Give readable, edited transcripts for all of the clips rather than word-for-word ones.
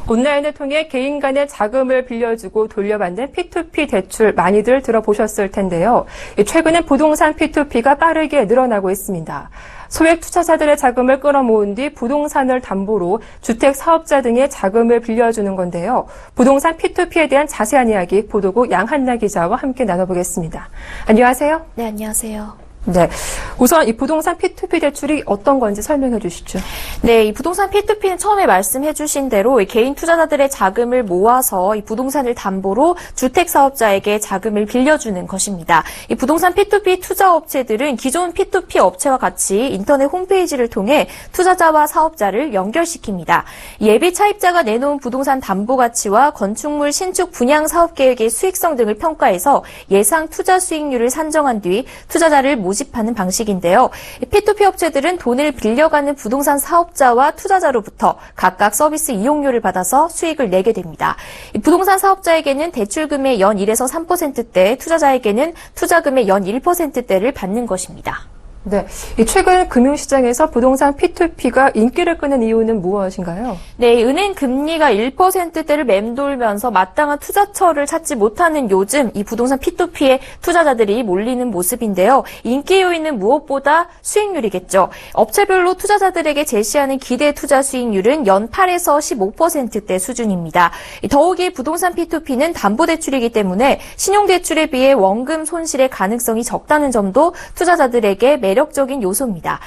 온라인을 통해 개인 간의 자금을 빌려주고 돌려받는 P2P 대출 많이들 들어보셨을 텐데요. 최근엔 부동산 P2P가 빠르게 늘어나고 있습니다. 소액 투자자들의 자금을 끌어모은 뒤 부동산을 담보로 주택 사업자 등의 자금을 빌려주는 건데요. 부동산 P2P에 대한 자세한 이야기 보도국 양한나 기자와 함께 나눠보겠습니다. 안녕하세요. 네, 안녕하세요. 네, 우선 이 부동산 P2P 대출이 어떤 건지 설명해 주시죠. 네, 이 부동산 P2P는 처음에 말씀해 주신 대로 이 개인 투자자들의 자금을 모아서 이 부동산을 담보로 주택 사업자에게 자금을 빌려주는 것입니다. 이 부동산 P2P 투자업체들은 기존 P2P 업체와 같이 인터넷 홈페이지를 통해 투자자와 사업자를 연결시킵니다. 예비 차입자가 내놓은 부동산 담보 가치와 건축물 신축 분양 사업 계획의 수익성 등을 평가해서 예상 투자 수익률을 산정한 뒤 투자자를 모집하는 방식인데요. P2P 업체들은 돈을 빌려가는 부동산 사업자와 투자자로부터 각각 서비스 이용료를 받아서 수익을 내게 됩니다. 부동산 사업자에게는 대출금의 연 1에서 3%대, 투자자에게는 투자금의 연 1%대를 받는 것입니다. 네, 최근 금융시장에서 부동산 P2P가 인기를 끄는 이유는 무엇인가요? 네, 은행 금리가 1%대를 맴돌면서 마땅한 투자처를 찾지 못하는 요즘 이 부동산 P2P에 투자자들이 몰리는 모습인데요. 인기 요인은 무엇보다 수익률이겠죠. 업체별로 투자자들에게 제시하는 기대 투자 수익률은 연 8에서 15%대 수준입니다. 더욱이 부동산 P2P는 담보대출이기 때문에 신용대출에 비해 원금 손실의 가능성이 적다는 점도 투자자들에게 매력적인 요소입니다.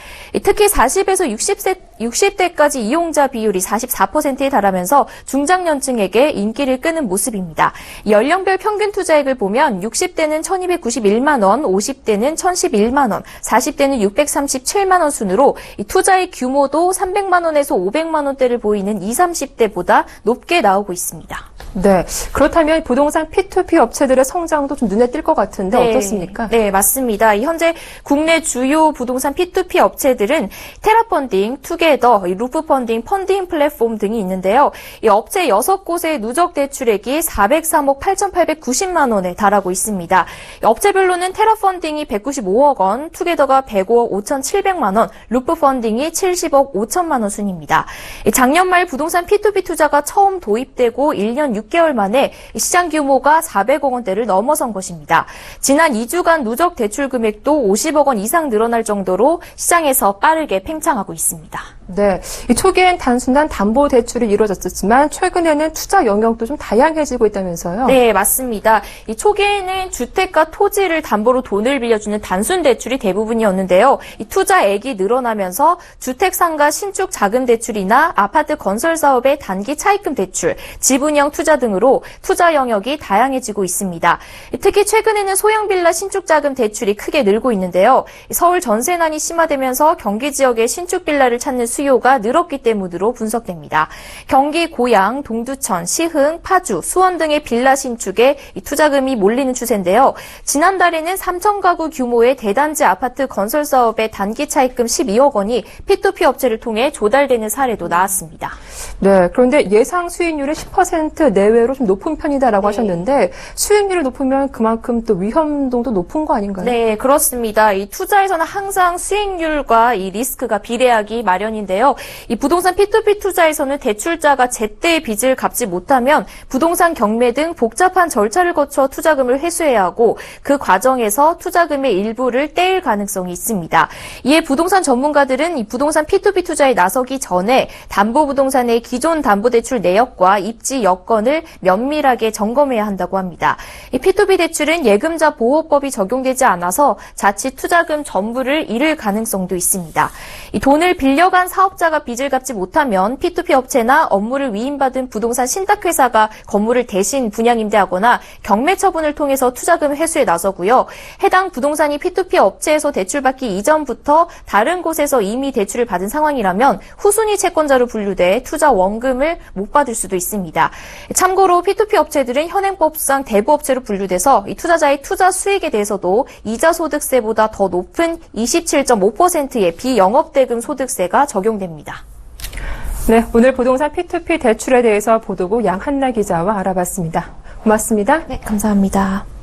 특히 40에서 60대까지 이용자 비율이 44%에 달하면서 중장년층에게 인기를 끄는 모습입니다. 연령별 평균 투자액을 보면 60대는 1291만 원, 50대는 1011만 원, 40대는 637만 원 순으로 투자의 규모도 300만 원에서 500만 원대를 보이는 20, 30대보다 높게 나오고 있습니다. 네, 그렇다면 부동산 P2P 업체들의 성장도 좀 눈에 띌 것 같은데 네, 어떻습니까? 네, 맞습니다. 현재 국내 주요 부동산 P2P 업체들은 테라펀딩, 투게더, 루프펀딩, 펀딩 플랫폼 등이 있는데요. 이 업체 6곳의 누적 대출액이 403억 8,890만 원에 달하고 있습니다. 업체별로는 테라펀딩이 195억 원, 투게더가 105억 5,700만 원, 루프펀딩이 70억 5천만 원 순입니다. 작년 말 부동산 P2P 투자가 처음 도입되고 1년 6개월 만에 시장 규모가 400억 원대를 넘어선 것입니다. 지난 2주간 누적 대출 금액도 50억 원 이상 늘어날 정도로 시장에서 빠르게 팽창하고 있습니다. 네, 초기엔 단순한 담보 대출이 이루어졌었지만 최근에는 투자 영역도 좀 다양해지고 있다면서요? 네, 맞습니다. 이 초기에는 주택과 토지를 담보로 돈을 빌려주는 단순 대출이 대부분이었는데요. 이 투자액이 늘어나면서 주택 상가 신축 자금 대출이나 아파트 건설 사업의 단기 차입금 대출, 지분형 투자 등으로 투자 영역이 다양해지고 있습니다. 특히 최근에는 소형 빌라 신축 자금 대출이 크게 늘고 있는데요. 서울 전세난이 심화되면서 경기 지역의 신축 빌라를 찾는 수요가 늘었기 때문으로 분석됩니다. 경기 고양, 동두천, 시흥, 파주, 수원 등의 빌라 신축에 투자금이 몰리는 추세인데요. 지난달에는 3천 가구 규모의 대단지 아파트 건설 사업의 단기 차입금 12억 원이 P2P 업체를 통해 조달되는 사례도 나왔습니다. 네, 그런데 예상 수익률이 10% 내외로 좀 높은 편이다라고 하셨는데 수익률이 높으면 그만큼 또 위험도도 높은 거 아닌가요? 네, 그렇습니다. 이 투자에서는 항상 수익률과 이 리스크가 비례하기 마련인데요. 이 부동산 P2P 투자에서는 대출자가 제때 빚을 갚지 못하면 부동산 경매 등 복잡한 절차를 거쳐 투자금을 회수해야 하고 그 과정에서 투자금의 일부를 떼일 가능성이 있습니다. 이에 부동산 전문가들은 이 부동산 P2P 투자에 나서기 전에 담보부동산의 기존 담보대출 내역과 입지 여건을 면밀하게 점검해야 한다고 합니다. 이 P2P 대출은 예금자 보호법이 적용되지 않아서 자칫 투자금 전부를 잃을 가능성도 있습니다. 이 돈을 빌려간 사업자가 빚을 갚지 못하면 P2P 업체나 업무를 위임받은 부동산 신탁회사가 건물을 대신 분양 임대하거나 경매 처분을 통해서 투자금 회수에 나서고요. 해당 부동산이 P2P 업체에서 대출받기 이전부터 다른 곳에서 이미 대출을 받은 상황이라면 후순위 채권자로 분류돼 투자 원금을 못 받을 수도 있습니다. 참고로 P2P 업체들은 현행법상 대부업체로 분류돼서 이 투자자의 투자 수익에 대해서도 이자 소득세보다 더 높은 27.5%의 비영업대금 소득세가 적용됩니다. 네, 오늘 부동산 P2P 대출에 대해서 보도국 양한나 기자와 알아봤습니다. 고맙습니다. 네, 감사합니다.